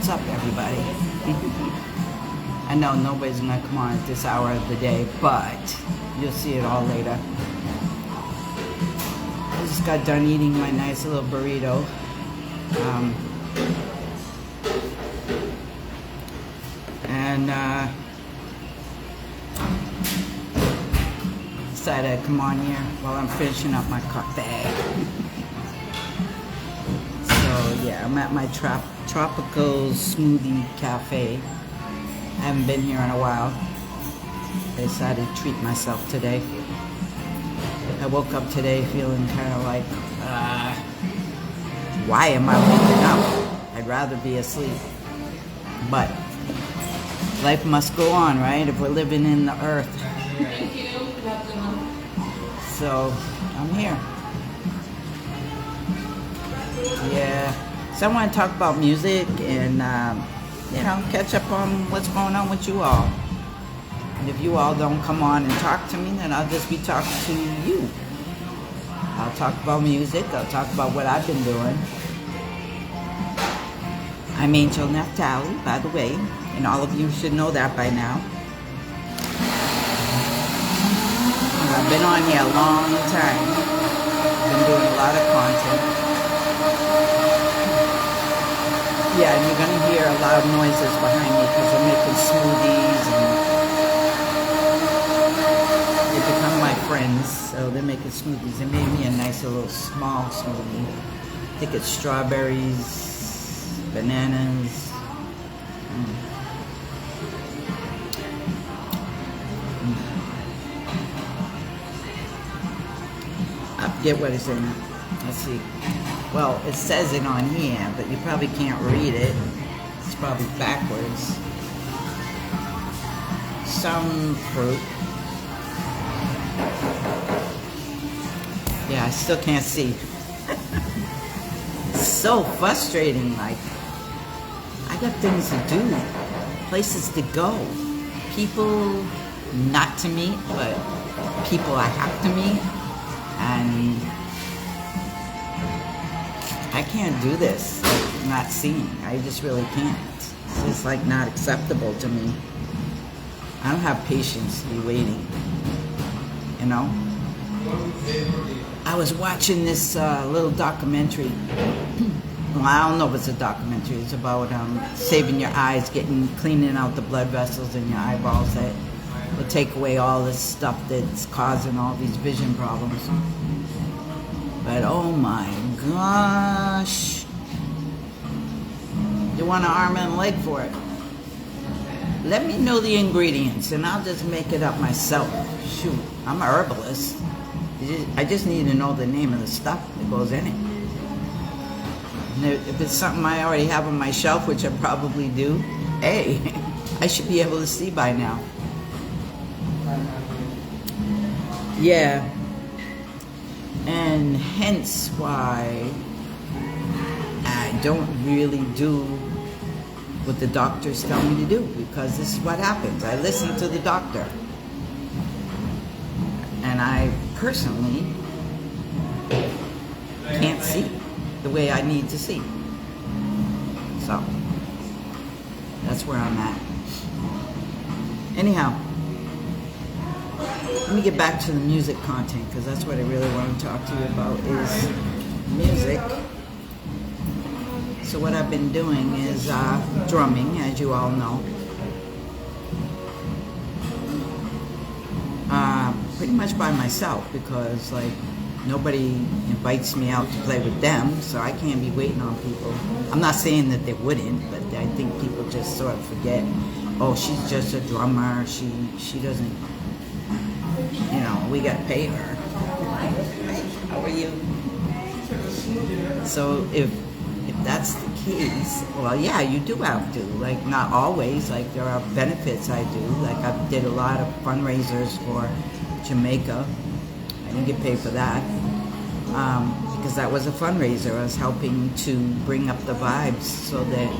What's up, everybody? I know nobody's gonna come on at this hour of the day, but you'll see it all later. I just got done eating my nice little burrito. Decided I'd come on here while I'm finishing up my coffee. So yeah, I'm at my tropical smoothie cafe. I haven't been here in a while. I decided to treat myself today. I woke up today feeling kind of like, why am I waking up? I'd rather be asleep. But life must go on, right? If we're living in the earth. Thank you. So I'm here. Yeah. So I want to talk about music and catch up on what's going on with you all. And if you all don't come on and talk to me, then I'll just be talking to you. I'll talk about music. I'll talk about what I've been doing. I'm AngelNaphtalie, by the way, and all of you should know that by now. I've been on here a long time. Been doing a lot of content. Yeah, and you're going to hear a lot of noises behind me because I'm making smoothies and they become my friends. So they're making smoothies. They made me a nice little small smoothie. I think it's strawberries, bananas. I forget what it's in it. Let's see. Well, it says it on here, but you probably can't read it. It's probably backwards. Some fruit. Yeah, I still can't see. It's so frustrating. Like, I got things to do, places to go, people not to meet, but people I have to meet. And I can't do this, like, not seeing. I just really can't. It's just like not acceptable to me. I don't have patience to be waiting, you know? I was watching this little documentary. Well, I don't know if it's a documentary. It's about saving your eyes, cleaning out the blood vessels in your eyeballs that will take away all this stuff that's causing all these vision problems. But oh my gosh, you want an arm and a leg for it? Let me know the ingredients and I'll just make it up myself. Shoot, I'm a herbalist. I just need to know the name of the stuff that goes in it. And if it's something I already have on my shelf, which I probably do, hey, I should be able to see by now. Yeah, and hence why I don't really do what the doctors tell me to do, because this is what happens. I listen to the doctor, and I personally can't see the way I need to see. So that's where I'm at. Anyhow, let me get back to the music content, because that's what I really want to talk to you about is music. So what I've been doing is drumming, as you all know. Pretty much by myself, because like nobody invites me out to play with them, so I can't be waiting on people. I'm not saying that they wouldn't, but I think people just sort of forget, oh, she's just a drummer, she doesn't, you know, we gotta pay her. How are you? So if that's the case, well, yeah, you do have to. Like, not always. Like, there are benefits I do. Like, I did a lot of fundraisers for Jamaica. I didn't get paid for that because that was a fundraiser. I was helping to bring up the vibes so that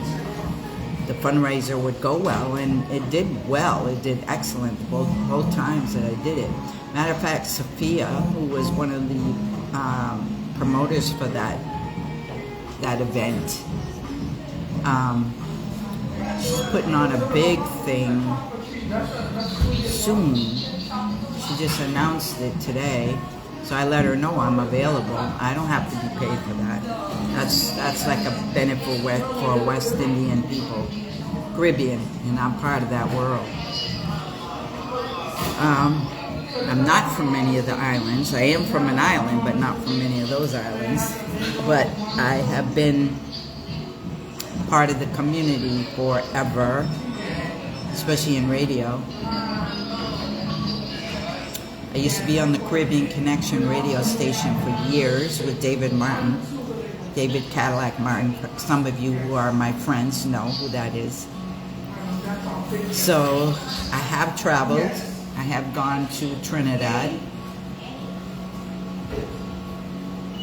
the fundraiser would go well, and it did well. It did excellent both times that I did it. Matter of fact, Sophia, who was one of the promoters for that event, She's putting on a big thing soon. She just announced it today, so I let her know I'm available. I don't have to be paid for that. That's like a benefit for West Indian people, Caribbean, and I'm part of that world. I'm not from many of the islands. I am from an island, but not from many of those islands. But I have been part of the community forever, especially in radio. I used to be on the Caribbean Connection radio station for years with David Martin, David Cadillac Martin. Some of you who are my friends know who that is. So I have traveled. I have gone to Trinidad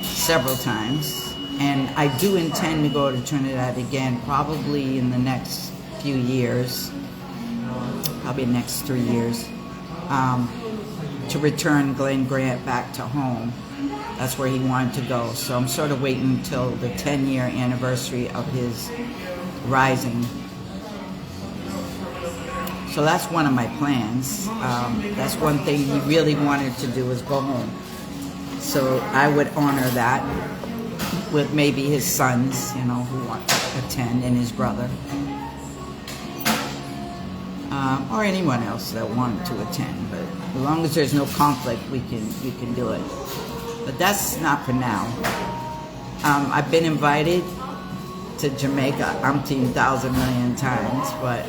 several times, and I do intend to go to Trinidad again probably in the next few years, probably next 3 years, to return Glenn Grant back to home. That's where he wanted to go. So I'm sort of waiting until the 10-year anniversary of his rising. So that's one of my plans. That's one thing he really wanted to do, is go home. So I would honor that with maybe his sons, who want to attend, and his brother. Or anyone else that wanted to attend. But as long as there's no conflict, we can do it. But that's not for now. I've been invited to Jamaica umpteen thousand million times, but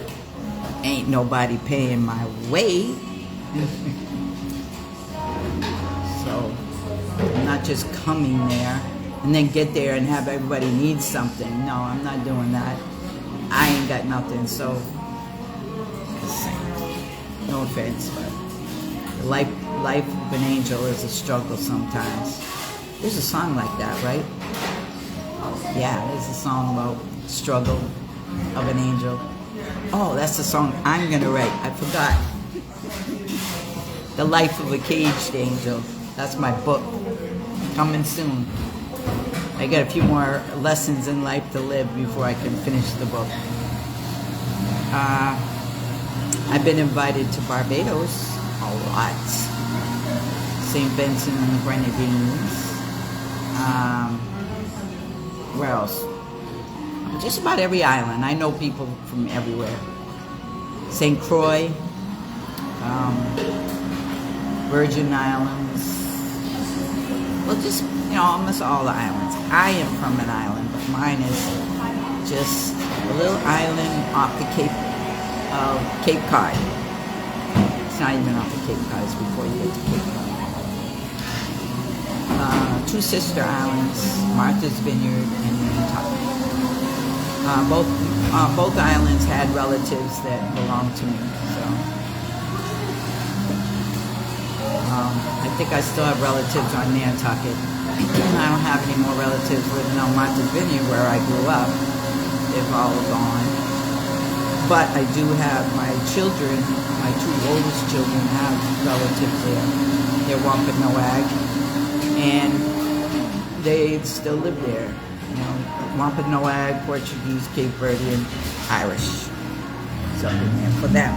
ain't nobody paying my way. So I'm not just coming there and then get there and have everybody need something. No, I'm not doing that. I ain't got nothing, so no offense, but life of an angel is a struggle sometimes. There's a song like that, right? Yeah, there's a song about struggle of an angel. Oh, that's the song I'm gonna write. I forgot. The Life of a Caged Angel. That's my book. Coming soon. I got a few more lessons in life to live before I can finish the book. I've been invited to Barbados a lot. St. Vincent and the Grenadines. Where else? Just about every island. I know people from everywhere. St. Croix, Virgin Islands. Well, just, almost all the islands. I am from an island, but mine is just a little island off the Cape Cod. It's not even off the Cape Cod, it's before you get to Cape Cod. Two sister islands, Martha's Vineyard and Nantucket. Both islands had relatives that belonged to me, so I think I still have relatives on Nantucket. I don't have any more relatives living on Martha's Vineyard where I grew up. They've all gone. But I do have my children, my two oldest children have relatives there. They're Wampanoag, and they still live there. Wampanoag, Portuguese, Cape Verdean, Irish. So I've been there for them.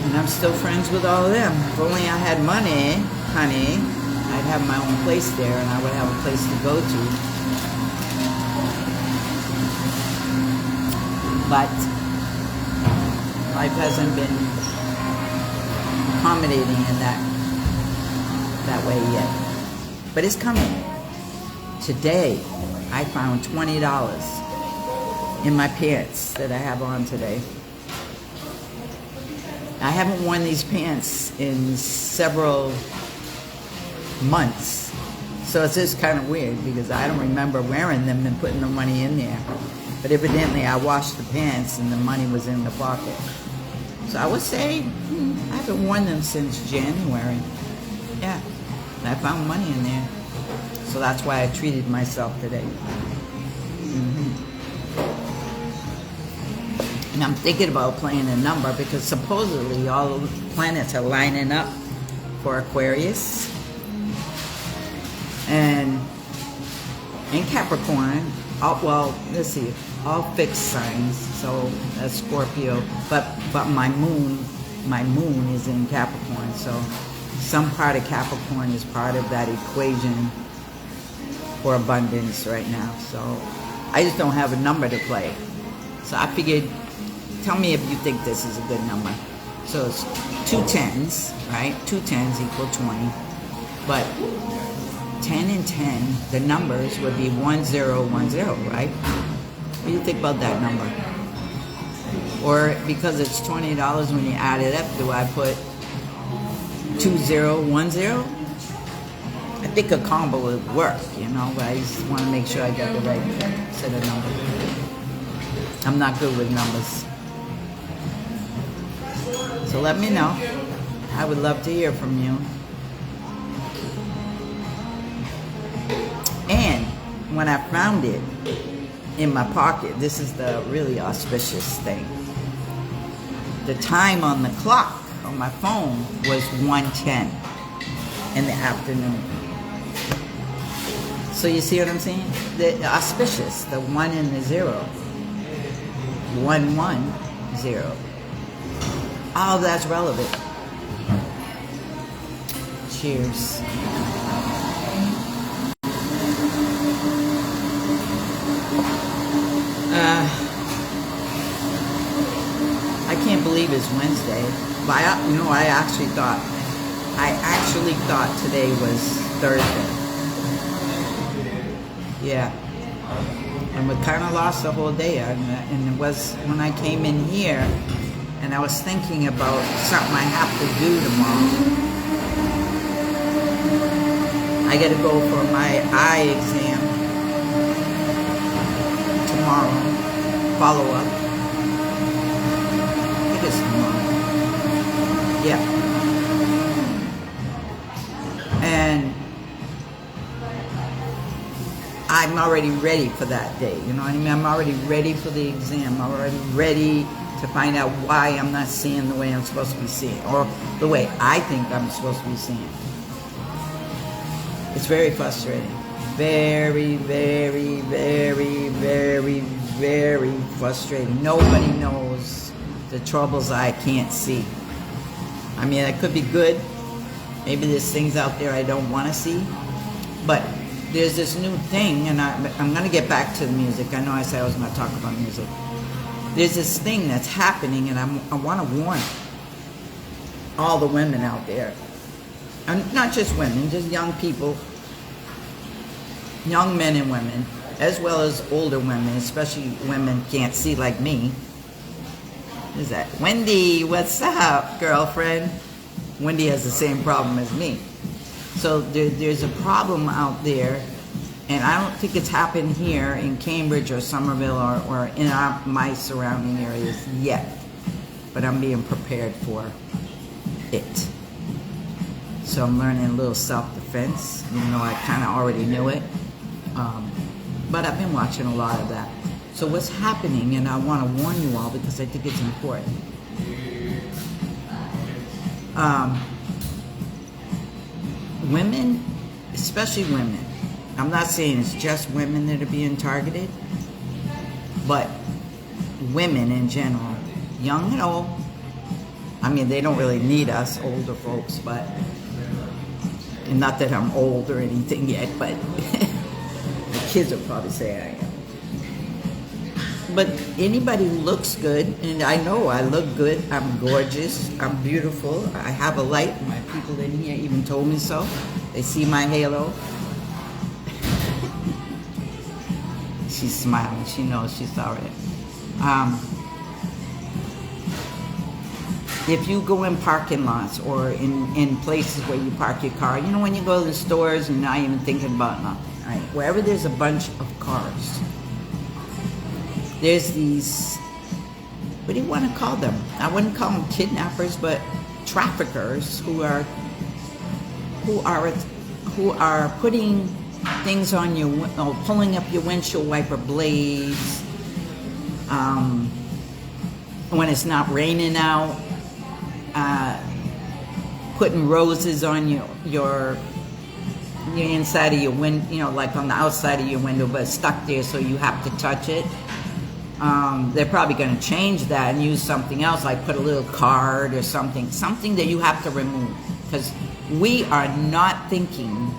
And I'm still friends with all of them. If only I had money, honey, I'd have my own place there and I would have a place to go to. But life hasn't been accommodating in that way yet. But it's coming. Today, I found $20 in my pants that I have on today. I haven't worn these pants in several months. So it's just kind of weird because I don't remember wearing them and putting the money in there. But evidently I washed the pants and the money was in the pocket. So I would say I haven't worn them since January. Yeah, and I found money in there. So that's why I treated myself today. And I'm thinking about playing a number because supposedly all the planets are lining up for Aquarius. And in Capricorn, well, let's see. all fixed signs. So that's Scorpio, but my moon is in Capricorn. So some part of Capricorn is part of that equation for abundance right now. So I just don't have a number to play. So I figured, tell me if you think this is a good number. So it's 2 10s, right? 2 10s equal 20. But 10 and 10, the numbers would be 1010, right? What do you think about that number? Or because it's $20 when you add it up, do I put 2010? I think a combo would work, you know, but I just want to make sure I got the right set of numbers. I'm not good with numbers. So let me know. I would love to hear from you. And when I found it in my pocket, this is the really auspicious thing. The time on the clock on my phone was 1:10 in the afternoon. So you see what I'm saying? The auspicious, the 1 and the 0. 110. All that's relevant. Cheers. I can't believe it's Wednesday. But I actually thought today was Thursday. Yeah. And we kind of lost the whole day. And it was when I came in here and I was thinking about something I have to do tomorrow. I got to go for my eye exam tomorrow. Follow up. I think it's tomorrow. Yeah. And I'm already ready for that day. You know what I mean? I'm already ready for the exam. I'm already ready to find out why I'm not seeing the way I'm supposed to be seeing, or the way I think I'm supposed to be seeing. It's very frustrating. Very, very, very, very, very frustrating. Nobody knows the troubles I can't see. I mean, it could be good. Maybe there's things out there I don't want to see. But there's this new thing, and I'm going to get back to the music. I know I said I was going to talk about music. There's this thing that's happening, and I want to warn all the women out there. And not just women, just young people, young men and women, as well as older women, especially women can't see like me. Is that Wendy? What's up, girlfriend? Wendy has the same problem as me. So there's a problem out there, and I don't think it's happened here in Cambridge or Somerville or in my surrounding areas yet. But I'm being prepared for it. So I'm learning a little self-defense, even though I kind of already knew it. But I've been watching a lot of that. So what's happening, and I want to warn you all because I think it's important. Women, especially women, I'm not saying it's just women that are being targeted, but women in general, young and old. I mean, they don't really need us older folks, but, and not that I'm old or anything yet, but the kids will probably say I am. But anybody who looks good, and I know I look good, I'm gorgeous, I'm beautiful, I have a light, my people in here even told me so. They see my halo. She's smiling, she knows, she saw it. If you go in parking lots or in places where you park your car, you know when you go to the stores and you're not even thinking about nothing, right? Wherever there's a bunch of cars, there's these, what do you want to call them? I wouldn't call them kidnappers, but traffickers who are putting things on your, pulling up your windshield wiper blades, when it's not raining out, putting roses on your inside of your window, you know, like on the outside of your window, but stuck there so you have to touch it. they're probably going to change that and use something else, like put a little card or something that you have to remove. Because we are not thinking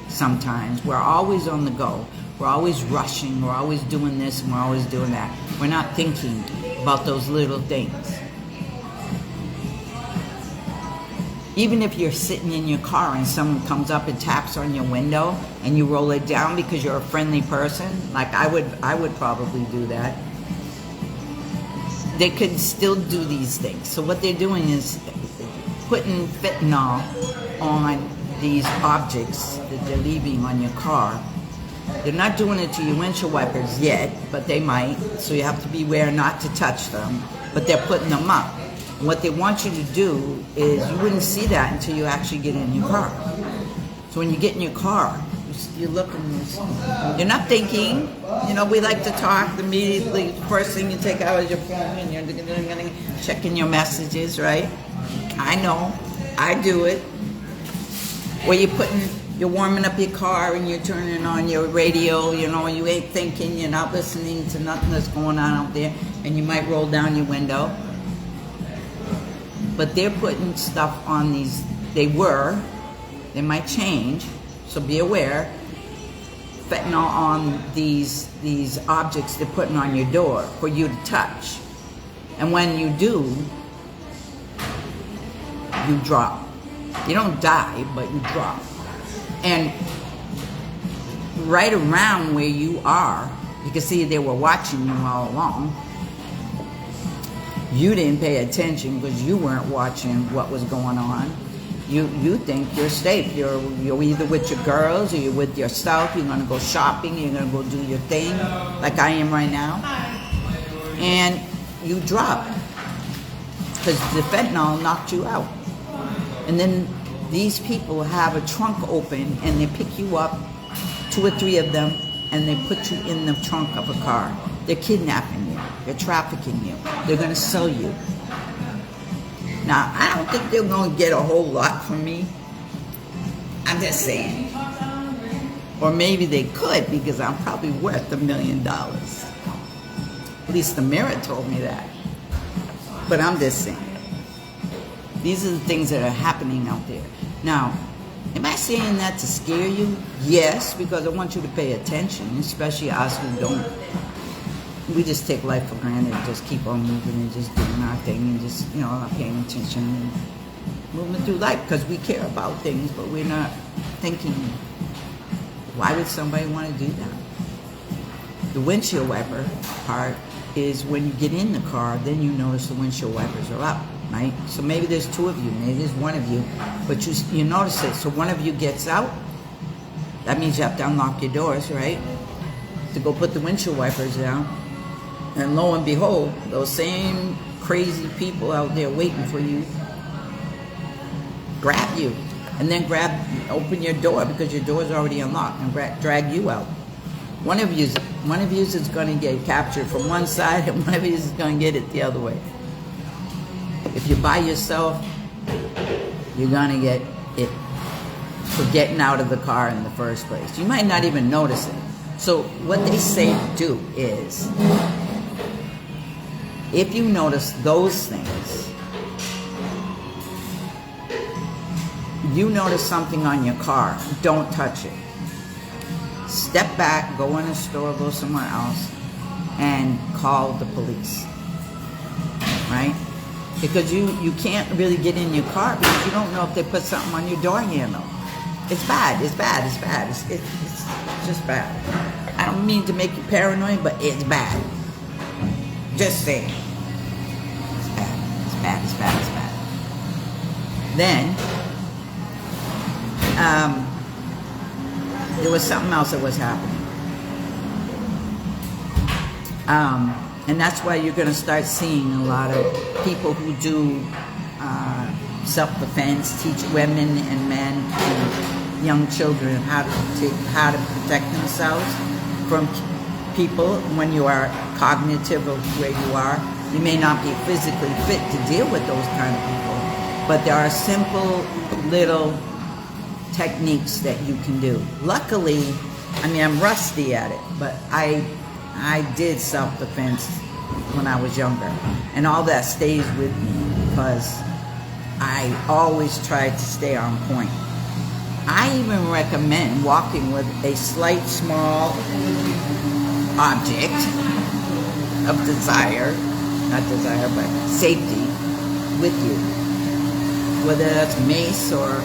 sometimes. We're always on the go. We're always rushing. We're always doing this and we're always doing that. We're not thinking about those little things. Even if you're sitting in your car and someone comes up and taps on your window and you roll it down because you're a friendly person, like I would probably do that. They could still do these things. So what they're doing is putting fentanyl on these objects that they're leaving on your car. They're not doing it to your windshield wipers yet, but they might. So you have to beware not to touch them. But they're putting them up. And what they want you to do is, you wouldn't see that until you actually get in your car. So when you get in your car, you're looking, you're not thinking. You know, we like to talk immediately. First thing you take out is your phone and you're checking your messages, right? I know, I do it. Or you're warming up your car and you're turning on your radio, you know, you ain't thinking, you're not listening to nothing that's going on out there, and you might roll down your window. But they're putting stuff on these, they might change, so be aware. Fentanyl on these objects they're putting on your door for you to touch. And when you do, you drop. You don't die, but you drop. And right around where you are, you can see they were watching you all along. You didn't pay attention because you weren't watching what was going on. You think you're safe. You're either with your girls or you're with yourself. You're going to go shopping. You're going to go do your thing, like I am right now. And you drop because the fentanyl knocked you out. And then these people have a trunk open and they pick you up, 2 or 3 of them, and they put you in the trunk of a car. They're kidnapping you. They're trafficking you. They're going to sell you. Now, I don't think they're going to get a whole lot from me. I'm just saying. Or maybe they could, because I'm probably worth $1 million. At least the mirror told me that. But I'm just saying. These are the things that are happening out there. Now, am I saying that to scare you? Yes, because I want you to pay attention, especially us who don't. We just take life for granted and just keep on moving and just doing our thing and just, you know, not paying attention and moving through life because we care about things, but we're not thinking, why would somebody want to do that? The windshield wiper part is when you get in the car, then you notice the windshield wipers are up, right? So maybe there's 2 of you, maybe there's 1 of you, but you notice it. So one of you gets out, that means you have to unlock your doors, right? To go put the windshield wipers down. And lo and behold, those same crazy people out there waiting for you grab you. And then open your door because your door's already unlocked and drag you out. One of you is going to get captured from one side and one of you is going to get it the other way. If you're by yourself, you're going to get it for getting out of the car in the first place. You might not even notice it. So what they say to do is, if you notice those things, you notice something on your car, don't touch it. Step back, go in a store, go somewhere else, and call the police, right? Because you can't really get in your car because you don't know if they put something on your door handle. It's bad, it's bad, it's bad, it's just bad. I don't mean to make you paranoid, but it's bad. Just saying. It's bad, it's bad, it's bad, it's bad. Then, there was something else that was happening. And that's why you're going to start seeing a lot of people who do self-defense, teach women and men and young children how to protect themselves from people. When you are cognitive of where you are, you may not be physically fit to deal with those kind of people, but there are simple little techniques that you can do. Luckily, I mean, I'm rusty at it, but I I did self-defense when I was younger. And all that stays with me because I always tried to stay on point. I even recommend walking with a slight small object of desire, not desire, but safety with you. Whether that's mace or,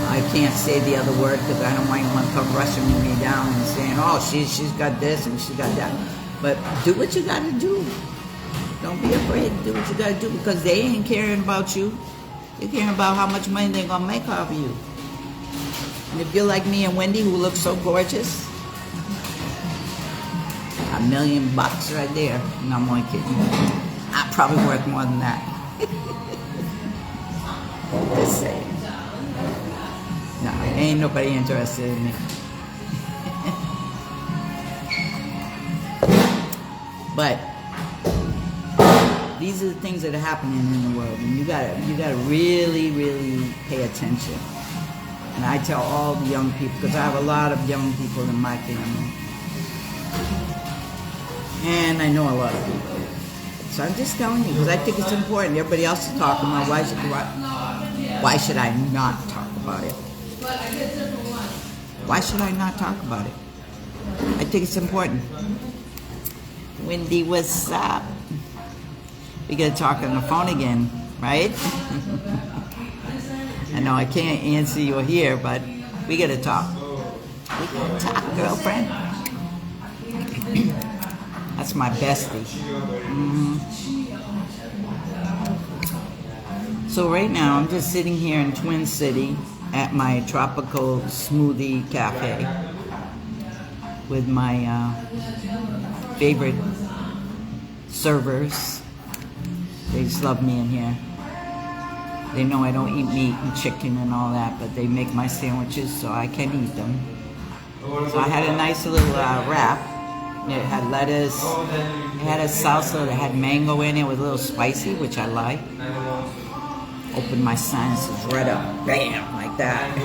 I can't say the other word because I don't want anyone to come rushing me down and saying, oh, she's got this and she got that. But do what you got to do. Don't be afraid to do what you got to do because they ain't caring about you. They're caring about how much money they're going to make off of you. And if you're like me and Wendy, who looks so gorgeous, $1 million right there. No, I'm only kidding. I'm probably worth more than that. Just saying. No, ain't nobody interested in me. But these are the things that are happening in the world, and you gotta really, really pay attention. And I tell all the young people, because I have a lot of young people in my family, and I know a lot of people. So I'm just telling you, because I think it's important. Everybody else is talking about why should I not talk about it? Why should I not talk about it? I think it's important. Wendy, what's up? We gotta talk on the phone again, right? I know I can't answer you here, but we gotta talk. We gotta talk, girlfriend. That's my bestie. So right now, I'm just sitting here in Twin City at my tropical smoothie cafe with my favorite servers. They just love me in here. They know I don't eat meat and chicken and all that, but they make my sandwiches so I can eat them. So I had a nice little wrap. It had lettuce, it had a salsa that had mango in it. It was a little spicy, which I like. Opened my sinuses right up, bam, like that.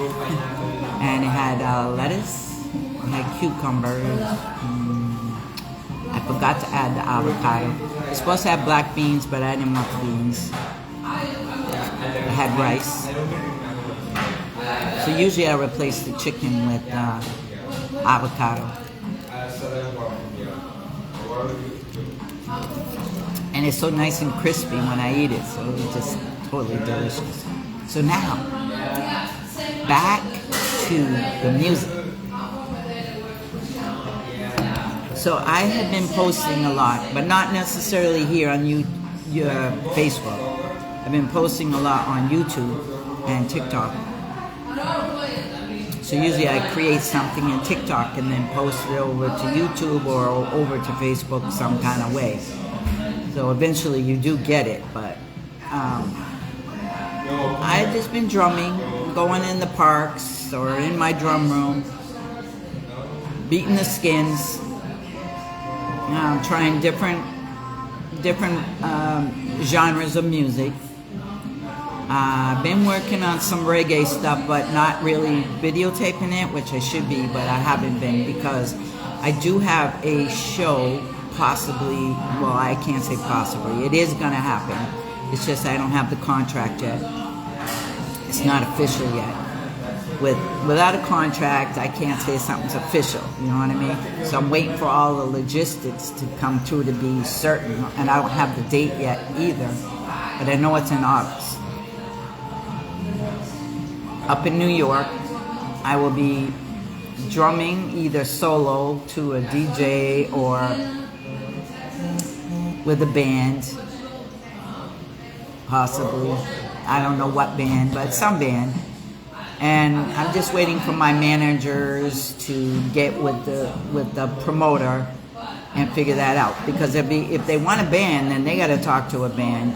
And it had lettuce, it had cucumbers. I forgot to add the avocado. It's supposed to have black beans, but I didn't want the beans. I had rice. So usually I replace the chicken with avocado. And it's so nice and crispy when I eat it, so it's just totally delicious. So now, back to the music. So I have been posting a lot, but not necessarily here on your Facebook. I've been posting a lot on YouTube and TikTok. So usually I create something in TikTok and then post it over to YouTube or over to Facebook some kind of way. So eventually you do get it, but I've just been drumming, going in the parks or in my drum room, beating the skins, trying different genres of music. I've been working on some reggae stuff, but not really videotaping it, which I should be, but I haven't been because I do have a show possibly, well, I can't say possibly, it is going to happen. It's just I don't have the contract yet. It's not official yet. Without a contract, I can't say something's official, you know what I mean? So I'm waiting for all the logistics to come through to be certain, and I don't have the date yet either, but I know it's in August. Up in New York, I will be drumming either solo to a DJ or with a band, possibly. I don't know what band, but some band. And I'm just waiting for my managers to get with the promoter and figure that out. Because if they want a band, then they got to talk to a band.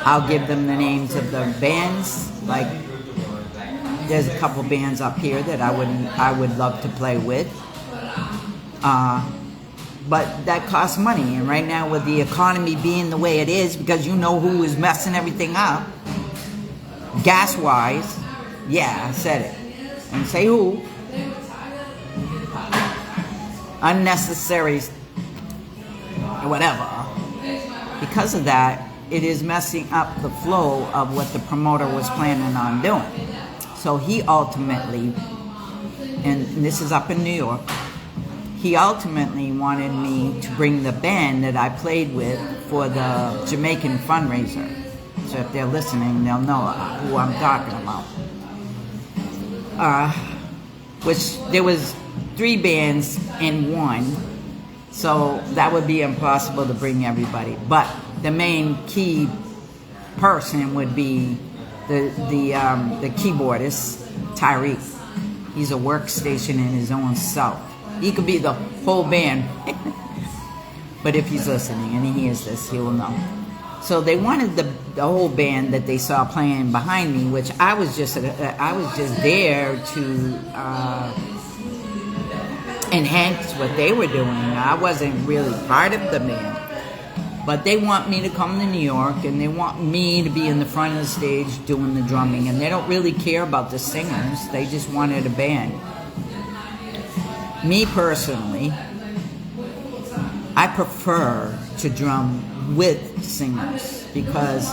I'll give them the names of the bands. Like, there's a couple bands up here that I would love to play with. But that costs money, and right now with the economy being the way it is, because you know who is messing everything up, gas-wise, yeah, I said it. And say who. unnecessary whatever. Because of that, it is messing up the flow of what the promoter was planning on doing. So he ultimately, and this is up in New York, he ultimately wanted me to bring the band that I played with for the Jamaican fundraiser. So if they're listening, they'll know who I'm talking about. Which there was 3 bands in one, so that would be impossible to bring everybody. But the main key person would be the keyboardist, Tyreek. He's a workstation in his own self. He could be the whole band. But if he's listening and he hears this, he will know. So they wanted the whole band that they saw playing behind me, which I was just there to enhance what they were doing. I wasn't really part of the band. But they want me to come to New York, and they want me to be in the front of the stage doing the drumming, and they don't really care about the singers. They just wanted a band. Me personally, I prefer to drum with singers because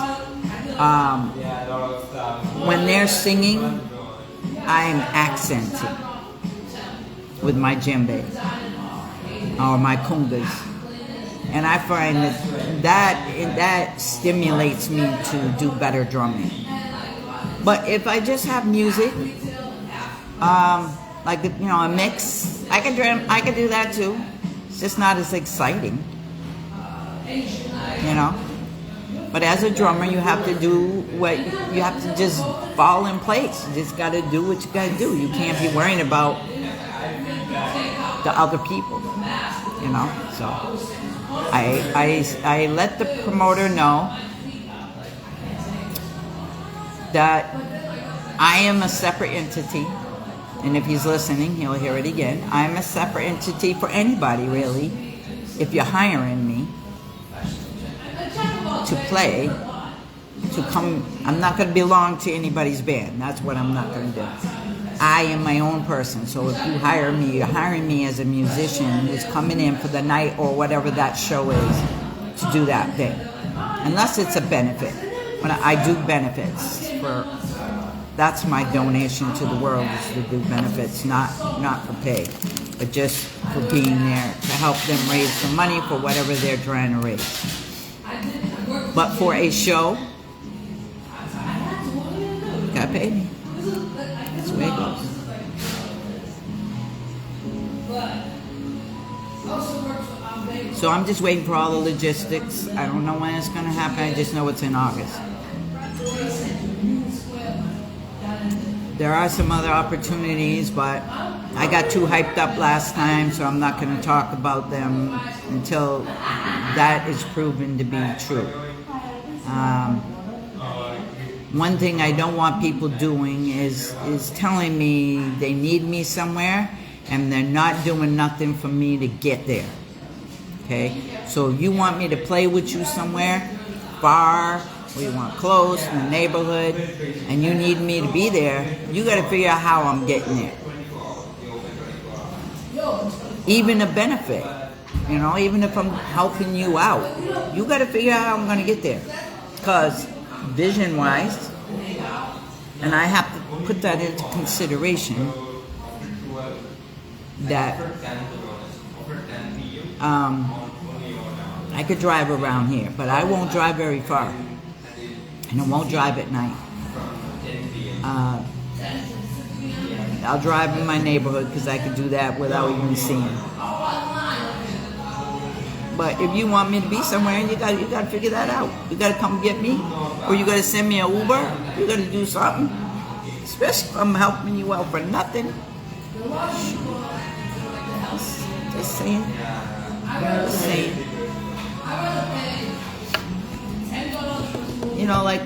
when they're singing, I'm accenting with my djembe or my congas. And I find that stimulates me to do better drumming. But if I just have music, like a mix, I can do that too. It's just not as exciting, But as a drummer, you have to do you have to just fall in place. You just got to do what you got to do. You can't be worrying about the other people, So I let the promoter know that I am a separate entity, and if he's listening, he'll hear it again. I'm a separate entity for anybody, really. If you're hiring me to play, to come, I'm not going to belong to anybody's band. That's what I'm not going to do. I am my own person. So if you hire me, you're hiring me as a musician who's coming in for the night or whatever that show is to do that thing. Unless it's a benefit. When I do benefits, that's my donation to the world, is to do benefits, not for pay, but just for being there to help them raise some money for whatever they're trying to raise. But for a show, you gotta pay me. That's the way it goes. So I'm just waiting for all the logistics. I don't know when it's going to happen. I just know it's in August. There are some other opportunities, but I got too hyped up last time, so I'm not going to talk about them until that is proven to be true. One thing I don't want people doing is telling me they need me somewhere and they're not doing nothing for me to get there. Okay? So if you want me to play with you somewhere far, or you want close in the neighborhood, and you need me to be there, you got to figure out how I'm getting there. Even a benefit, even if I'm helping you out, you got to figure out how I'm going to get there. Because vision-wise, and I have to put that into consideration, that I could drive around here, but I won't drive very far, and I won't drive at night. I'll drive in my neighborhood because I can do that without even seeing. But if you want me to be somewhere, you got to figure that out. You got to come get me, or you got to send me an Uber. You got to do something. Especially if I'm helping you out for nothing. Just saying. Just saying. Like,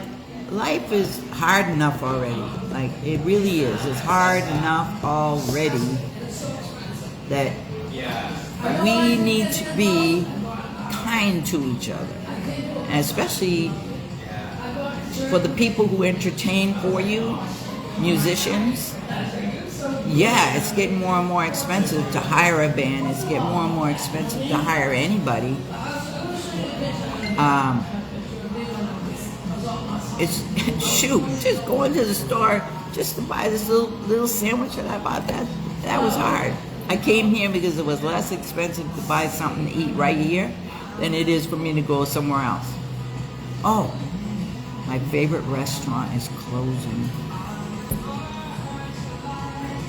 life is hard enough already. Like, it really is. It's hard enough already that we need to be kind to each other. And especially for the people who entertain for you, musicians, yeah, it's getting more and more expensive to hire a band. It's getting more and more expensive to hire anybody. It's shoot, just going to the store just to buy this little sandwich that I bought. That was hard. I came here because it was less expensive to buy something to eat right here than it is for me to go somewhere else. Oh, my favorite restaurant is closing.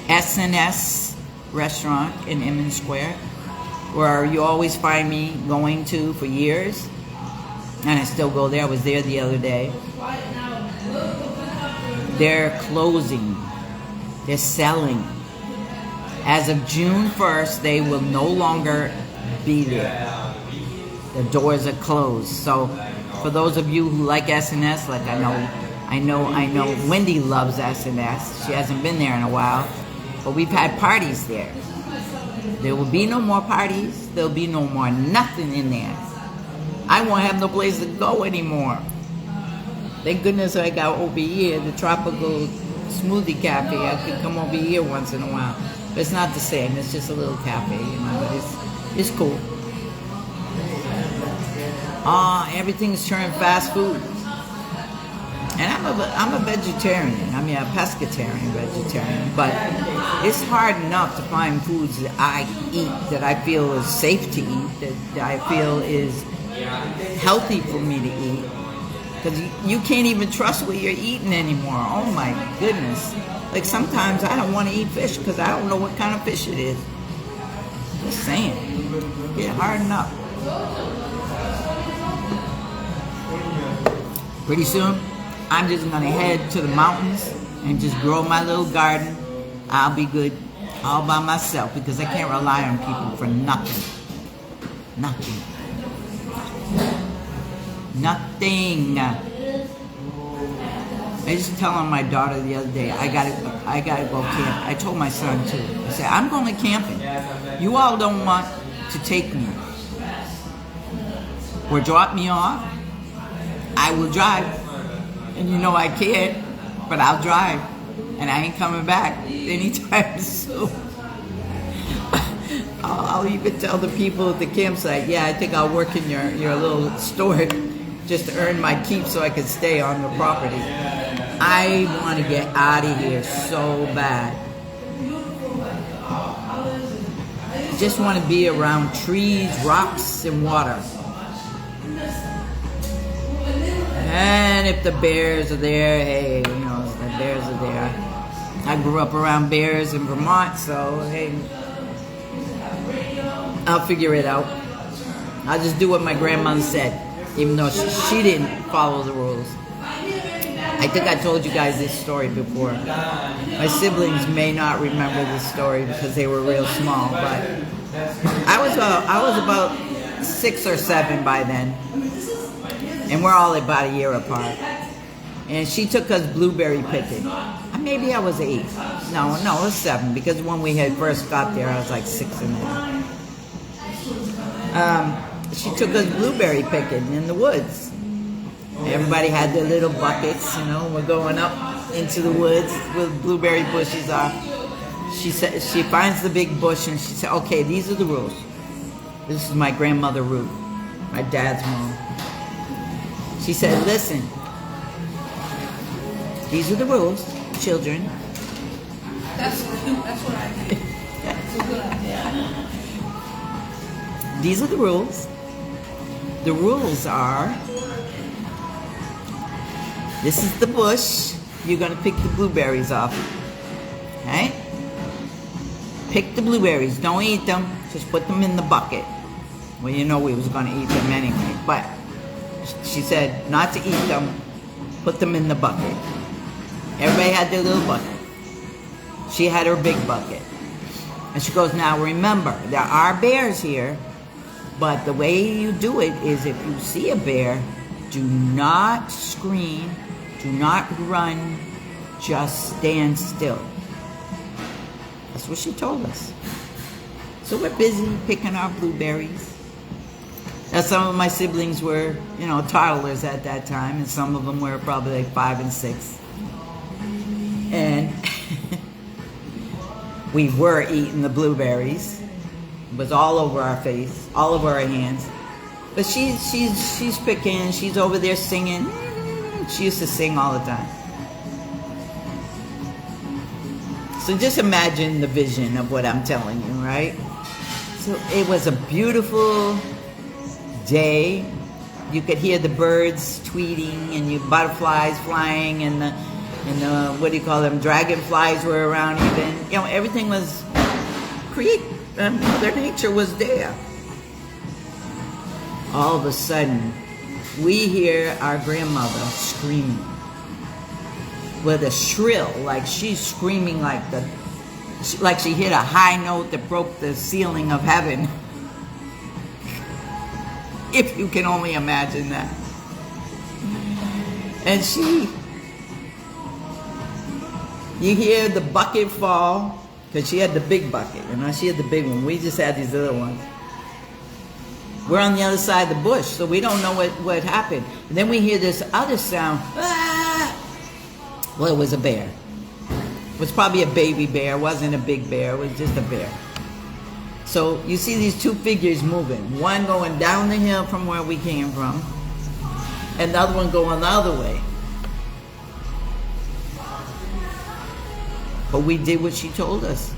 S&S restaurant in Emmons Square, where you always find me going to for years, and I still go there. I was there the other day. They're closing. They're selling. As of June 1st, they will no longer be there. The doors are closed. So for those of you who like S&S, like I know Wendy loves S&S. She hasn't been there in a while, but we've had parties there. There will be no more parties. There'll be no more nothing in there. I won't have no place to go anymore. Thank goodness I got over here, the Tropical Smoothie Cafe. I could come over here once in a while. But it's not the same. It's just a little cafe, you know, but it's cool. Everything's turned fast food. And I'm a vegetarian. I mean, a pescatarian vegetarian. But it's hard enough to find foods that I eat that I feel is safe to eat, that I feel is healthy for me to eat. Because you can't even trust what you're eating anymore. Oh my goodness. Like sometimes I don't want to eat fish because I don't know what kind of fish it is. Just saying. It's hard enough. Pretty soon, I'm just going to head to the mountains and just grow my little garden. I'll be good all by myself because I can't rely on people for nothing. Nothing. Nothing. I just telling my daughter the other day, I gotta go camp. I told my son too. I said, I'm going camping. You all don't want to take me or drop me off. I will drive. And you know I can't, but I'll drive. And I ain't coming back anytime soon. I'll even tell the people at the campsite, yeah, I think I'll work in your little store just to earn my keep so I can stay on the property. I want to get out of here so bad. I just want to be around trees, rocks, and water. And if the bears are there, hey, you know, the bears are there. I grew up around bears in Vermont, so hey, I'll figure it out. I'll just do what my grandmother said, even though she didn't follow the rules. I think I told you guys this story before. My siblings may not remember this story because they were real small, but I was about 6 or 7 by then, and we're all about a year apart. And she took us blueberry picking. Maybe I was 8. No, it was 7 because when we had first got there, I was like 6 and a half. She took us blueberry picking in the woods. Everybody had their little buckets, you know. We're going up into the woods where the blueberry bushes are. She said she finds the big bush and she said, "Okay, these are the rules." This is my grandmother Ruth, my dad's mom. She said, "Listen, these are the rules, children." That's cute. That's what I think. That's a good idea. These are the rules. The rules are, this is the bush. You're going to pick the blueberries off. Okay? Pick the blueberries. Don't eat them. Just put them in the bucket. Well, you know we was going to eat them anyway. But she said not to eat them. Put them in the bucket. Everybody had their little bucket. She had her big bucket. And she goes, "Now remember, there are bears here. But the way you do it is if you see a bear, do not scream, do not run, just stand still." That's what she told us. So we're busy picking our blueberries. Now some of my siblings were, you know, toddlers at that time, and some of them were probably like 5 and 6. And We were eating the blueberries. It was all over our face, all over our hands. But she's picking, she's over there singing. She used to sing all the time. So just imagine the vision of what I'm telling you, right? So it was a beautiful day. You could hear the birds tweeting and butterflies flying and the what do you call them? Dragonflies were around even. You know, everything was Mother Nature was there. All of a sudden, we hear our grandmother screaming with a shrill, like she's screaming like she hit a high note that broke the ceiling of heaven. If you can only imagine that. And you hear the bucket fall, because she had the big bucket, she had the big one. We just had these little ones. We're on the other side of the bush, so we don't know what happened. And then we hear this other sound. Ah! Well, it was a bear. It was probably a baby bear. It wasn't a big bear. It was just a bear. So you see these two figures moving. One going down the hill from where we came from, and the other one going the other way. But we did what she told us.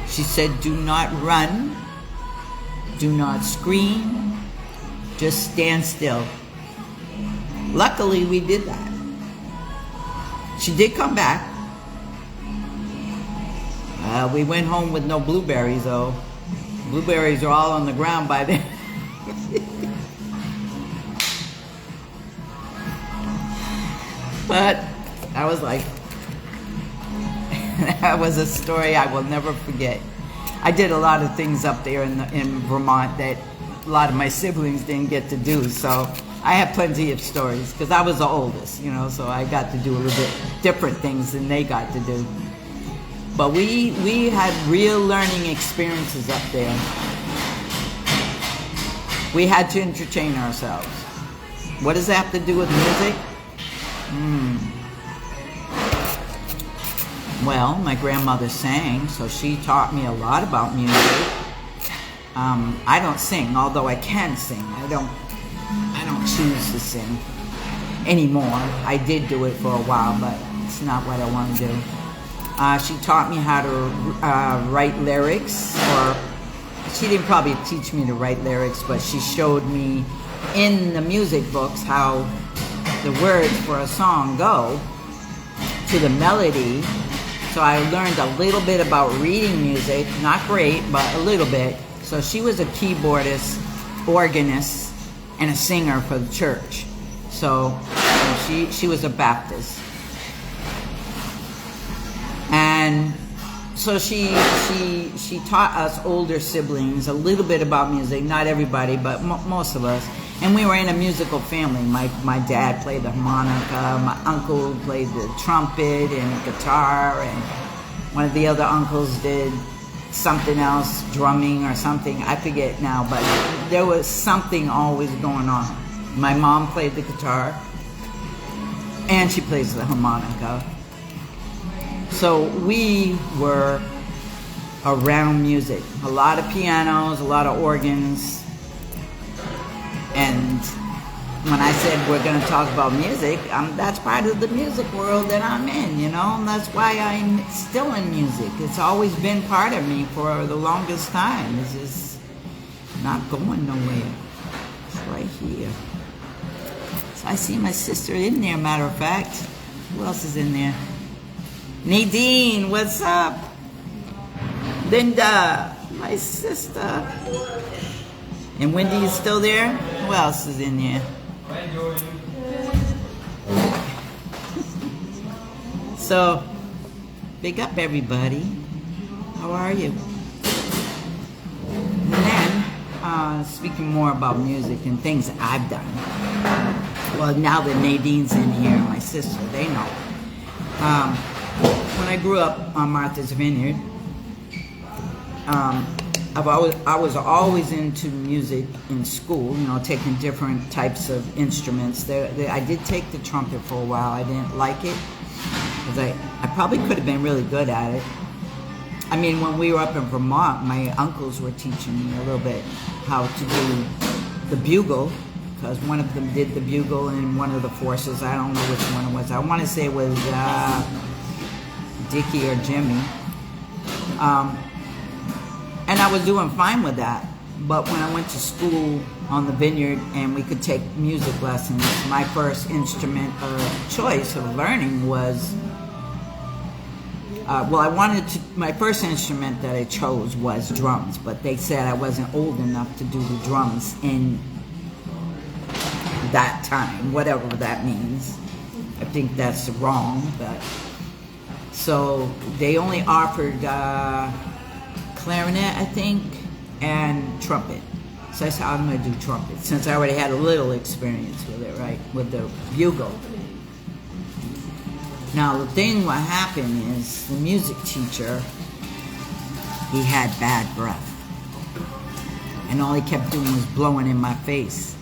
She said, do not run. Do not scream. Just stand still. Luckily, we did that. She did come back. We went home with no blueberries, though. Blueberries are all on the ground by then. But I was like, that was a story I will never forget. I did a lot of things up there in Vermont that a lot of my siblings didn't get to do. So I have plenty of stories because I was the oldest, so I got to do a little bit different things than they got to do. But we had real learning experiences up there. We had to entertain ourselves. What does that have to do with music? Well, my grandmother sang, so she taught me a lot about music. I don't sing, although I can sing. I don't choose to sing anymore. I did do it for a while, but it's not what I want to do. She taught me how to write lyrics, or she didn't probably teach me to write lyrics, but she showed me in the music books how the words for a song go to the melody. So I learned a little bit about reading music, not great, but a little bit. So she was a keyboardist, organist, and a singer for the church. So she was a Baptist. And so she taught us older siblings a little bit about music, not everybody, but most of us. And we were in a musical family. My dad played the harmonica, my uncle played the trumpet and guitar, and one of the other uncles did something else, drumming or something, I forget now, but there was something always going on. My mom played the guitar, and she plays the harmonica. So we were around music. A lot of pianos, a lot of organs. And when I said we're going to talk about music, that's part of the music world that I'm in, and that's why I'm still in music. It's always been part of me for the longest time. It's just not going nowhere. It's right here. So I see my sister in there, matter of fact. Who else is in there? Nadine, what's up? Linda, my sister. And Wendy is still there? Who else is in there? So, big up everybody. How are you? And then, speaking more about music and things I've done. Well, now that Nadine's in here, my sister, they know. When I grew up on Martha's Vineyard, I was always into music in school, taking different types of instruments. I did take the trumpet for a while. I didn't like it because I probably could have been really good at it. I mean, when we were up in Vermont, my uncles were teaching me a little bit how to do the bugle, because one of them did the bugle in one of the forces. I don't know which one it was. I want to say it was Dickie or Jimmy. And I was doing fine with that. But when I went to school on the vineyard and we could take music lessons, my first instrument of choice of learning was, my first instrument that I chose was drums, but they said I wasn't old enough to do the drums in that time, whatever that means. I think that's wrong, but so they only offered clarinet, I think, and trumpet. So I said, I'm going to do trumpet, since I already had a little experience with it, right, with the bugle. Now, the thing what happened is the music teacher, he had bad breath. And all he kept doing was blowing in my face.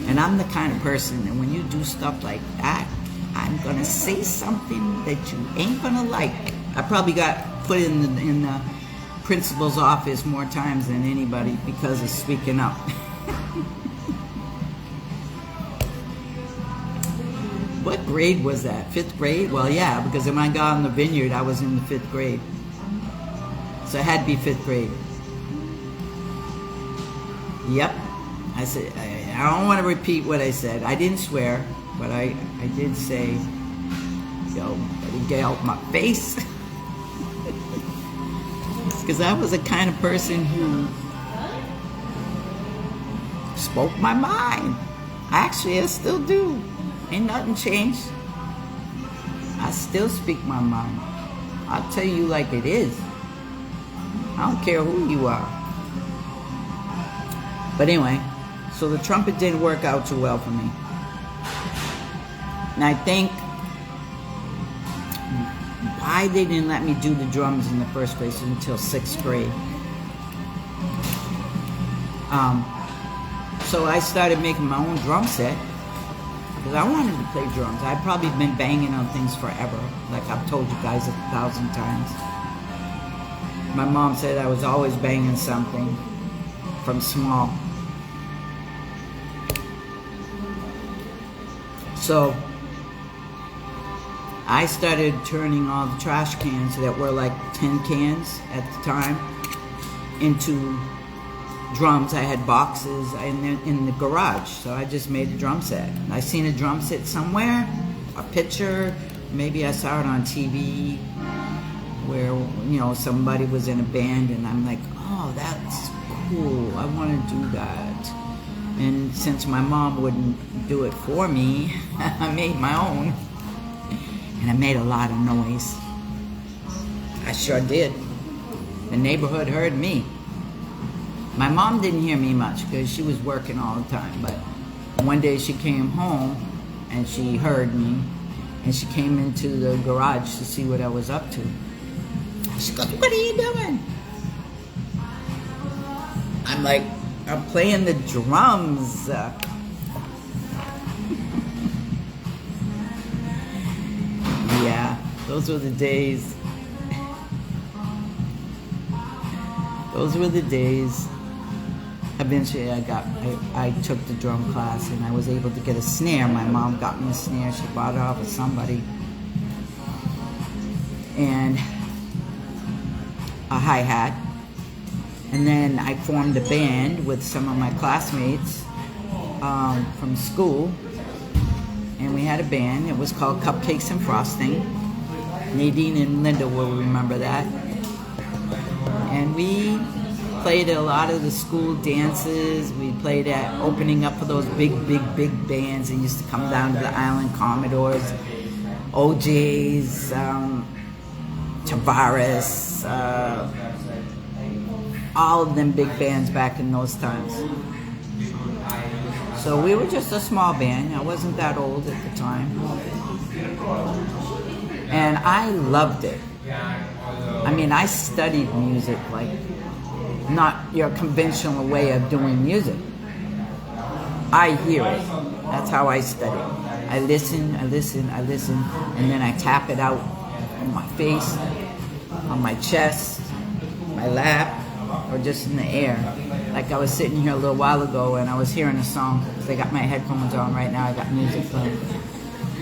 And I'm the kind of person that when you do stuff like that, I'm going to say something that you ain't going to like. I probably got put in the principal's office more times than anybody because of speaking up. What grade was that? 5th grade? Well, yeah, because when I got on the vineyard, I was in the 5th grade. So it had to be 5th grade. Yep. I said, I don't want to repeat what I said. I didn't swear, but I did say, yo, better get out my face. Because I was the kind of person who spoke my mind. Actually, I still do. Ain't nothing changed. I still speak my mind. I'll tell you like it is. I don't care who you are. But anyway, so the trumpet didn't work out too well for me. And I think why they didn't let me do the drums in the first place until 6th grade. So I started making my own drum set because I wanted to play drums. I've probably been banging on things forever, like I've told you guys 1,000 times. My mom said I was always banging something from small. So I started turning all the trash cans that were like tin cans at the time into drums. I had boxes in the garage, so I just made a drum set. I seen a drum set somewhere, a picture, maybe I saw it on TV where, you know, somebody was in a band and I'm like, oh, that's cool, I want to do that. And since my mom wouldn't do it for me, I made my own. And I made a lot of noise. I sure did. The neighborhood heard me. My mom didn't hear me much because she was working all the time. But one day she came home and she heard me. And she came into the garage to see what I was up to. She goes, what are you doing? I'm like, I'm playing the drums. Yeah, those were the days. Those were the days. Eventually I took the drum class and I was able to get a snare. My mom got me a snare. She bought it off of somebody. And a hi-hat. And then I formed a band with some of my classmates from school. And we had a band. It was called Cupcakes and Frosting. Nadine and Linda will remember that. And we played at a lot of the school dances. We played at opening up for those big bands that used to come down to the island, Commodores, OJs, Tavares, all of them big bands back in those times. So we were just a small band. I wasn't that old at the time. And I loved it. I mean, I studied music, like not your conventional way of doing music. I hear it. That's how I study. I listen, and then I tap it out on my face. on my chest, my lap, or just in the air. Like I was sitting here a little while ago and I was hearing a song, because I got my headphones on right now, I got music playing.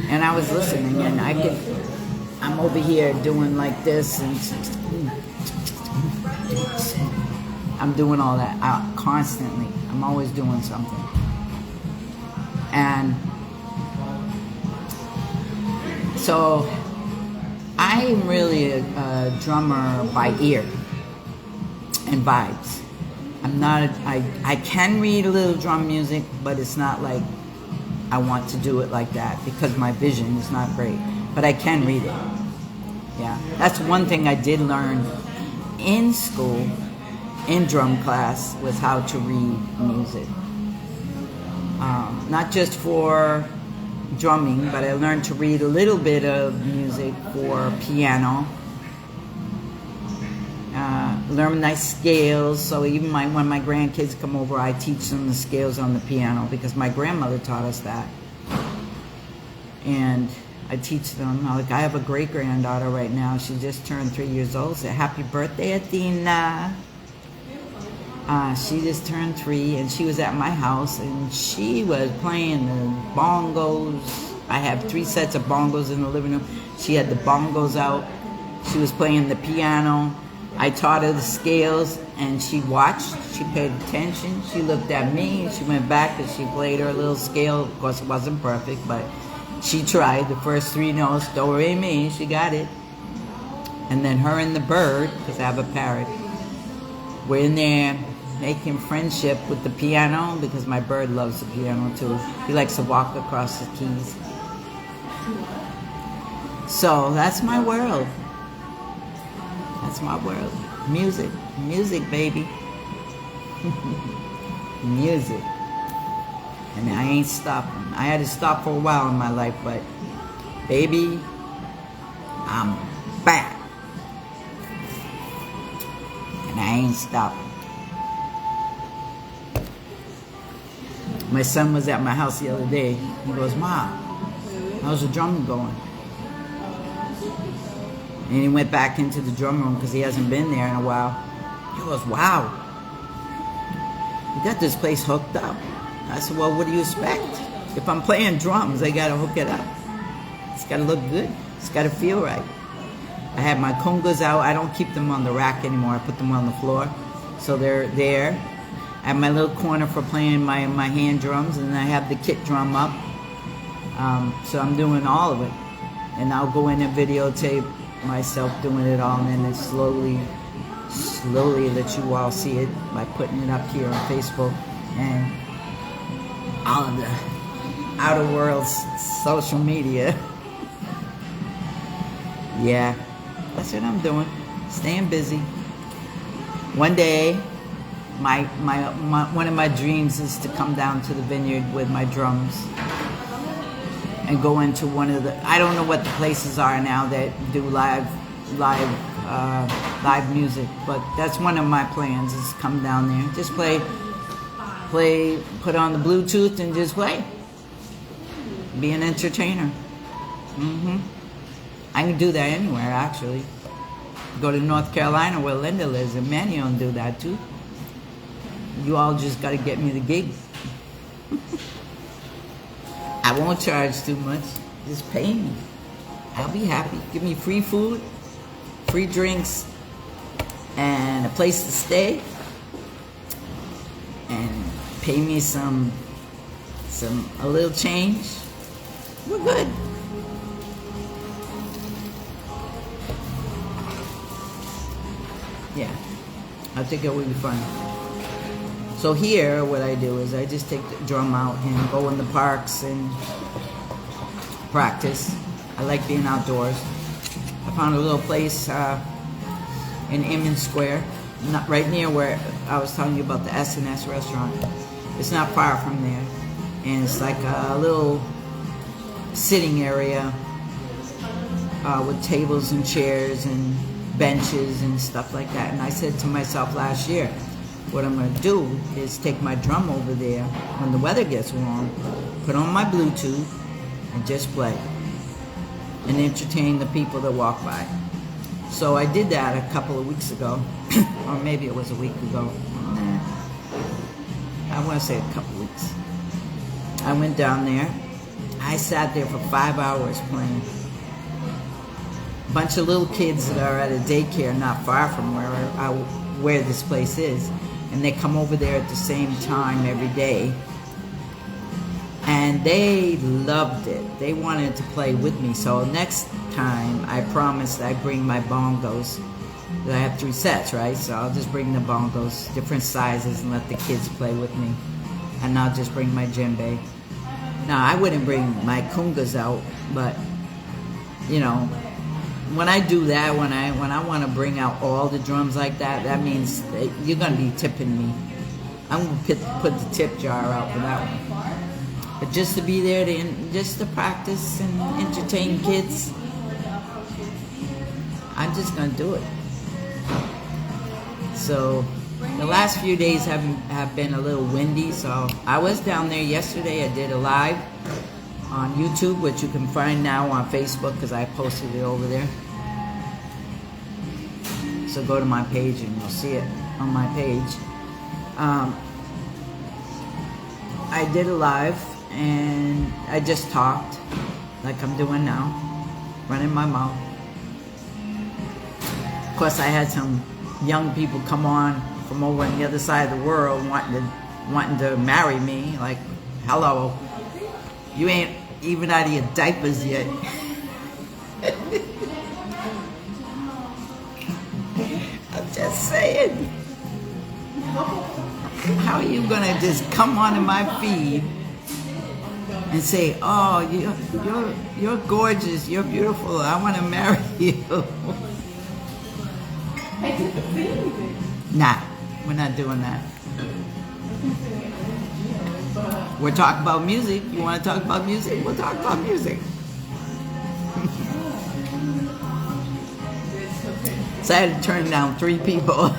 And I was listening, and I'm over here doing like this, and I'm doing all that constantly. I'm always doing something. And so I'm really a drummer by ear and vibes. I'm not, I can read a little drum music, but it's not like I want to do it like that, because my vision is not great. But I can read it. Yeah, that's one thing I did learn in school, in drum class, was how to read music. Not just for drumming, but I learned to read a little bit of music for piano. Learn nice scales, so even when my grandkids come over, I teach them the scales on the piano, because my grandmother taught us that. And I teach them. Like, I have a great granddaughter right now. She just turned 3 years old. So happy birthday, Athena. She just turned 3, and she was at my house, and she was playing the bongos. I have 3 sets of bongos in the living room. She had the bongos out. She was playing the piano. I taught her the scales, and she watched. She paid attention. She looked at me. She went back, and she played her little scale. Of course, it wasn't perfect, but she tried the first 3 notes. Do, re, mi. She got it. And then her and the bird, because I have a parrot, we're in there making friendship with the piano, because my bird loves the piano too. He likes to walk across the keys. So that's my world. That's my world. Music. Music, baby. Music. And I ain't stopping. I had to stop for a while in my life, but baby, I'm back. And I ain't stopping. My son was at my house the other day. He goes, "Mom, how's the drumming going?" And he went back into the drum room, because he hasn't been there in a while. He goes, "Wow, you got this place hooked up." I said, "Well, what do you expect? If I'm playing drums, I gotta hook it up. It's gotta look good. It's gotta feel right." I have my congas out. I don't keep them on the rack anymore. I put them on the floor, so they're there. I have my little corner for playing my hand drums, and I have the kit drum up. So I'm doing all of it, and I'll go in and videotape myself doing it all, and then it slowly let you all see it by putting it up here on Facebook and all of the outer world's social media. Yeah, that's what I'm doing. Staying busy. One day, one of my dreams is to come down to the vineyard with my drums and go into one of the, I don't know what the places are now that do live music, but that's one of my plans, is come down there, just play, put on the Bluetooth and just play, be an entertainer. I can do that anywhere, actually. Go to North Carolina where Linda lives, and Manny will do that too. You all just got to get me the gig. I won't charge too much. Just pay me. I'll be happy. Give me free food, free drinks, and a place to stay, and pay me a little change. We're good. Yeah, I think it would be fun. So here, what I do is I just take the drum out and go in the parks and practice. I like being outdoors. I found a little place in Inman Square, not right near where I was telling you about the S&S restaurant. It's not far from there, and it's like a little sitting area with tables and chairs and benches and stuff like that. And I said to myself last year, what I'm going to do is take my drum over there when the weather gets warm, put on my Bluetooth, and just play and entertain the people that walk by. So I did that a couple of weeks ago, or maybe it was a week ago. I want to say a couple of weeks. I went down there. I sat there for 5 hours playing. A bunch of little kids that are at a daycare not far from where this place is, and they come over there at the same time every day. And they loved it. They wanted to play with me. So next time, I promised I'd bring my bongos. I have 3 sets, right? So I'll just bring the bongos, different sizes, and let the kids play with me. And I'll just bring my djembe. Now, I wouldn't bring my congas out, but, you know, when I do that, when I want to bring out all the drums like that, that means that you're going to be tipping me. I'm going to put the tip jar out for that one. But just to be there, just to practice and entertain kids, I'm just going to do it. So the last few days have been a little windy, so I was down there yesterday. I did a live on YouTube, which you can find now on Facebook because I posted it over there. So go to my page and you'll see it on my page. I did a live and I just talked like I'm doing now, running my mouth. Of course, I had some young people come on from over on the other side of the world wanting to marry me. Like, hello, you ain't even out of your diapers yet. I'm just saying. How are you gonna just come onto my feed and say, "Oh, you're gorgeous, you're beautiful, I want to marry you"? Nah, we're not doing that. We're talking about music. You want to talk about music? We'll talk about music. So I had to turn down 3 people.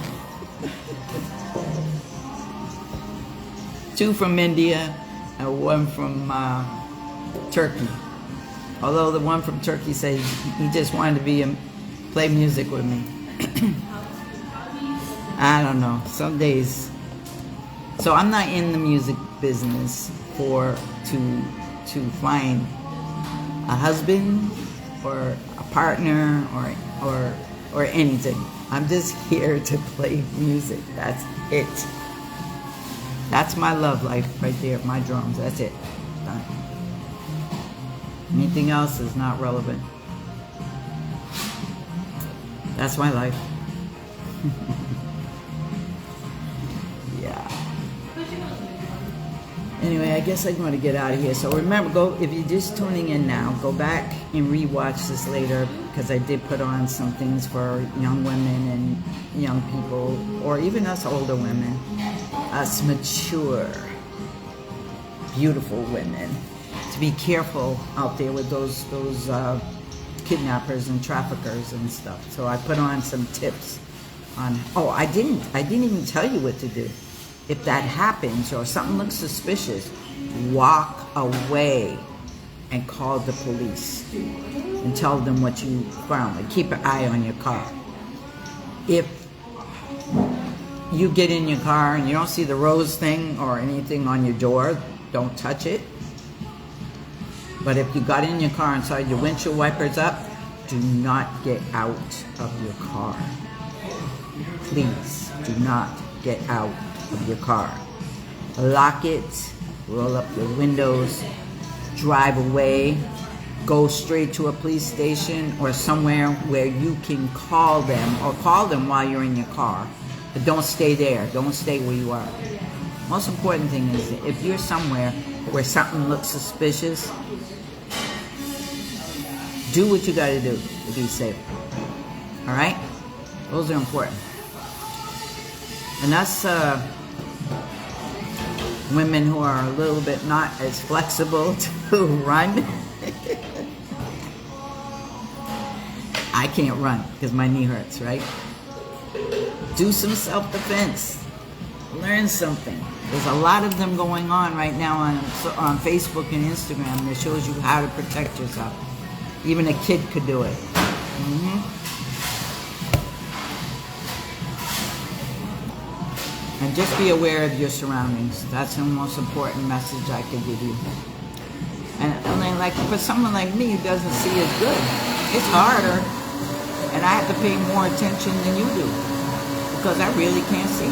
2 from India and 1 from Turkey. Although the one from Turkey said he just wanted to play music with me. I don't know, some days. So I'm not in the music business to find a husband or a partner or anything. I'm just here to play music. That's it. That's my love life right there, my drums. That's it. Done. Anything else is not relevant. That's my life. Yeah. Anyway, I guess I'm going to get out of here. So remember, if you're just tuning in now, go back and rewatch this later because I did put on some things for young women and young people, or even us older women, us mature, beautiful women, to be careful out there with those kidnappers and traffickers and stuff. So I put on some tips on. Oh, I didn't even tell you what to do. If that happens or something looks suspicious, walk away and call the police and tell them what you found. And keep an eye on your car. If you get in your car and you don't see the rose thing or anything on your door, don't touch it. But if you got in your car and saw your windshield wipers up, do not get out of your car. Please do not get out of your car. Lock it, roll up your windows, drive away, go straight to a police station or somewhere where you can call them, or call them while you're in your car. But don't stay there. Don't stay where you are. Most important thing is that if you're somewhere where something looks suspicious, do what you got to do to be safe. All right? Those are important. And us women who are a little bit not as flexible to run. I can't run because my knee hurts, right? Do some self-defense. Learn something. There's a lot of them going on right now on Facebook and Instagram that shows you how to protect yourself. Even a kid could do it. And just be aware of your surroundings. That's the most important message I could give you. And then, like, for someone like me who doesn't see as good, it's harder. And I have to pay more attention than you do. Because I really can't see.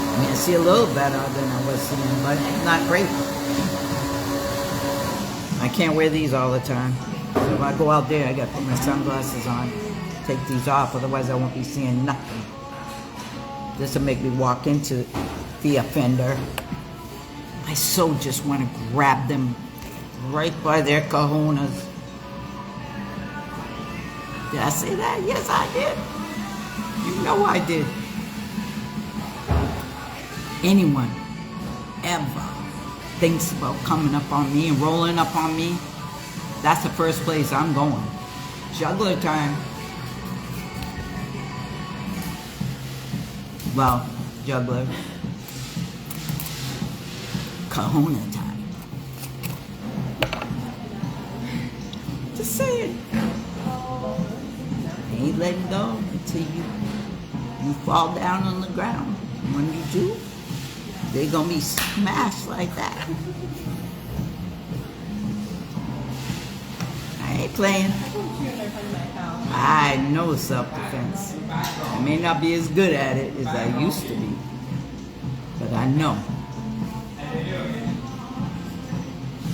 I mean, I see a little better than I was seeing, but not great. I can't wear these all the time. So if I go out there, I gotta put my sunglasses on, take these off, otherwise I won't be seeing nothing. This will make me walk into the offender. I so just want to grab them right by their kahunas. Did I say that? Yes, I did. You know I did. Anyone ever thinks about coming up on me and rolling up on me, that's the first place I'm going. Juggler time. Well, juggler. Kahuna time. Just say it. I ain't letting go until you fall down on the ground. When you do, they're gonna be smashed like that. I ain't playing. I know self-defense. I may not be as good at it as I used to be, but I know.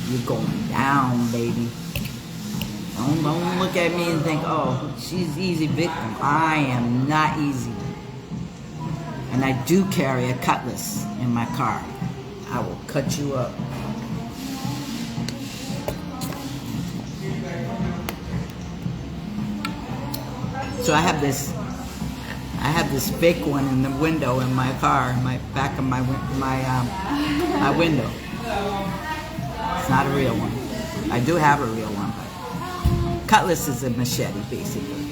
You're going down, baby. Don't look at me and think, oh, she's easy victim. I am not easy. And I do carry a cutlass in my car. I will cut you up. So I have this fake one in the window in my car, my back of my window. It's not a real one. I do have a real one, but cutlass is a machete, basically.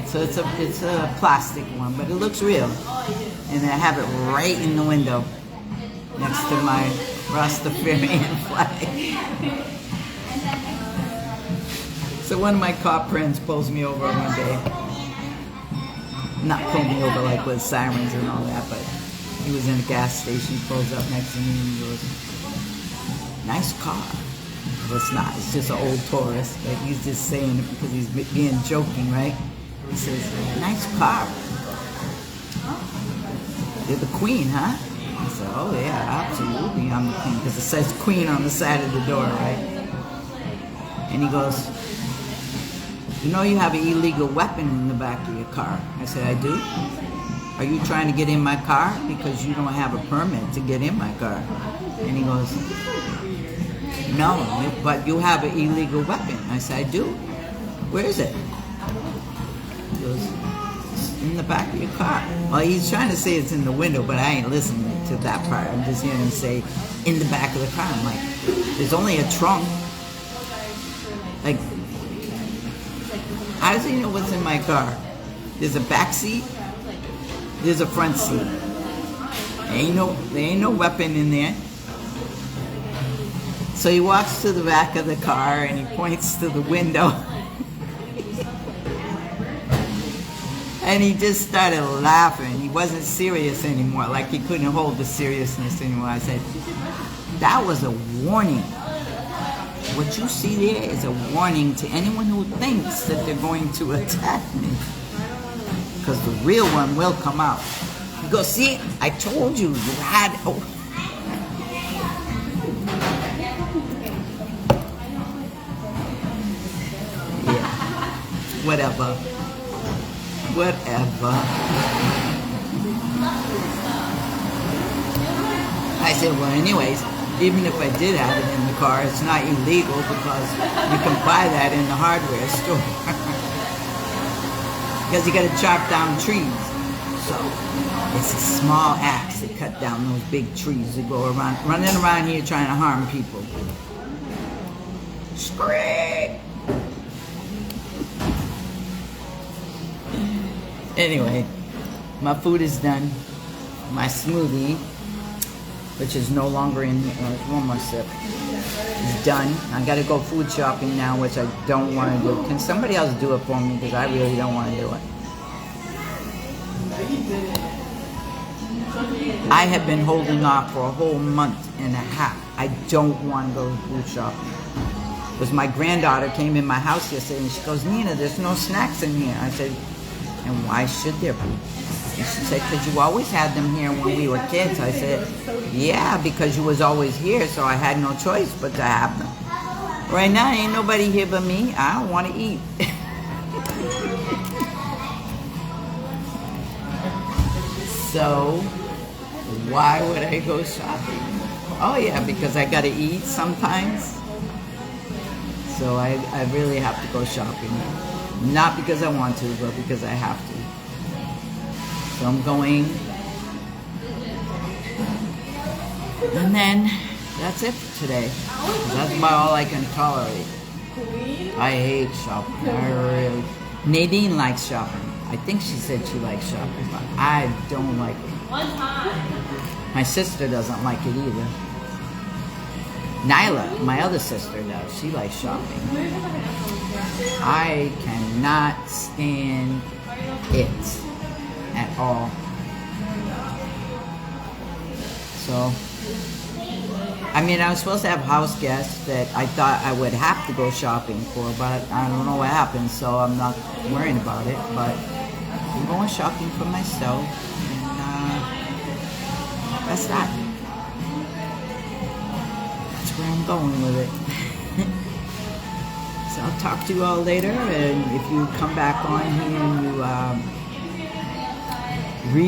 So it's a plastic one, but it looks real. And I have it right in the window next to my Rastafarian flag. So one of my cop friends pulls me over one day. Not pull me over like with sirens and all that, but he was in a gas station. He pulls up next to me and he goes, "Nice car." Well, it's not. It's just an old Taurus. But he's just saying it because he's being joking, right? He says, "Nice car. You're the queen, huh?" I said, "Oh yeah, absolutely, I'm the queen." Because it says queen on the side of the door, right? And he goes, "You know you have an illegal weapon in the back of your car." I said, "I do? Are you trying to get in my car? Because you don't have a permit to get in my car." And he goes, "No, but you have an illegal weapon." I said, "I do. Where is it?" He goes, "It's in the back of your car." Well, he's trying to say it's in the window, but I ain't listening to that part. I'm just hearing him say, "in the back of the car." I'm like, there's only a trunk. Like, how does he know what's in my car? There's a back seat. There's a front seat. There ain't no weapon in there. So he walks to the back of the car and he points to the window. And he just started laughing. He wasn't serious anymore. Like he couldn't hold the seriousness anymore. I said, "That was a warning. What you see there is a warning to anyone who thinks that they're going to attack me. Because the real one will come out." You go, "See, I told you, you had..." Oh. Yeah. Whatever. I said, "Well, anyways, even if I did have it in the car, it's not illegal because you can buy that in the hardware store." Because you got to chop down trees. So it's a small axe to cut down those big trees that go around, running around here trying to harm people. Scream! Anyway, my food is done. My smoothie. which is no longer in one more sip. It's done. I gotta go food shopping now, which I don't want to do. Can somebody else do it for me? Because I really don't want to do it. I have been holding off for a whole month and a half. I don't want to go food shopping. Because my granddaughter came in my house yesterday and she goes, Nina, there's no snacks in here. I said, and why should there be? And she said, because you always had them here when we were kids. I said, yeah, because you was always here, so I had no choice but to have them. Right now, ain't nobody here but me. I don't want to eat. So, why would I go shopping? Oh yeah, because I gotta eat sometimes. So I really have to go shopping. Not because I want to, but because I have to. So I'm going. And then, that's it for today. That's about all I can tolerate. I hate shopping. I really... Nadine likes shopping. I think she said she likes shopping, but I don't like it. My sister doesn't like it either. Nyla, my other sister, does. She likes shopping. I cannot stand it at all. So, I mean, I was supposed to have house guests that I thought I would have to go shopping for, but I don't know what happened, so I'm not worrying about it. But I'm going shopping for myself, and that's that. That's where I'm going with it. So I'll talk to you all later, and if you come back on here and you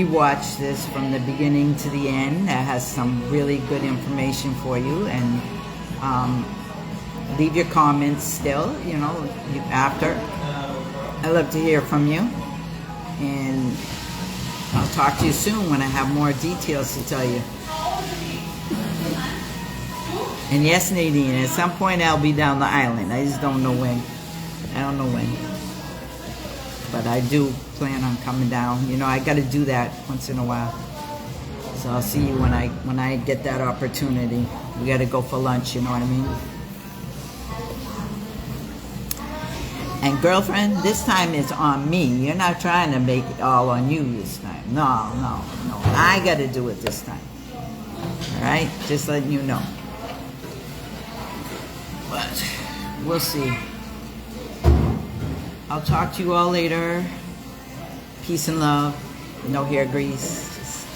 rewatch this from the beginning to the end, that has some really good information for you, and leave your comments still, you know, after. I love to hear from you, and I'll talk to you soon when I have more details to tell you. And yes, Nadine, at some point I'll be down the island. I just don't know when. I don't know when. But I do plan on coming down. You know, I got to do that once in a while. So I'll see you when I get that opportunity. We got to go for lunch, you know what I mean? And girlfriend, this time it's on me. You're not trying to make it all on you this time. No. I got to do it this time. All right? Just letting you know. But we'll see. I'll talk to you all later. Peace and love. No hair grease. Just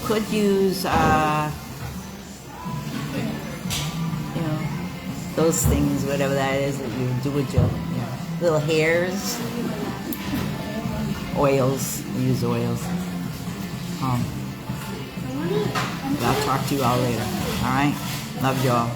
could use, you know, those things, whatever that is that you do with your little hairs. Oils. I use oils. But I'll talk to you all later. All right? Love y'all.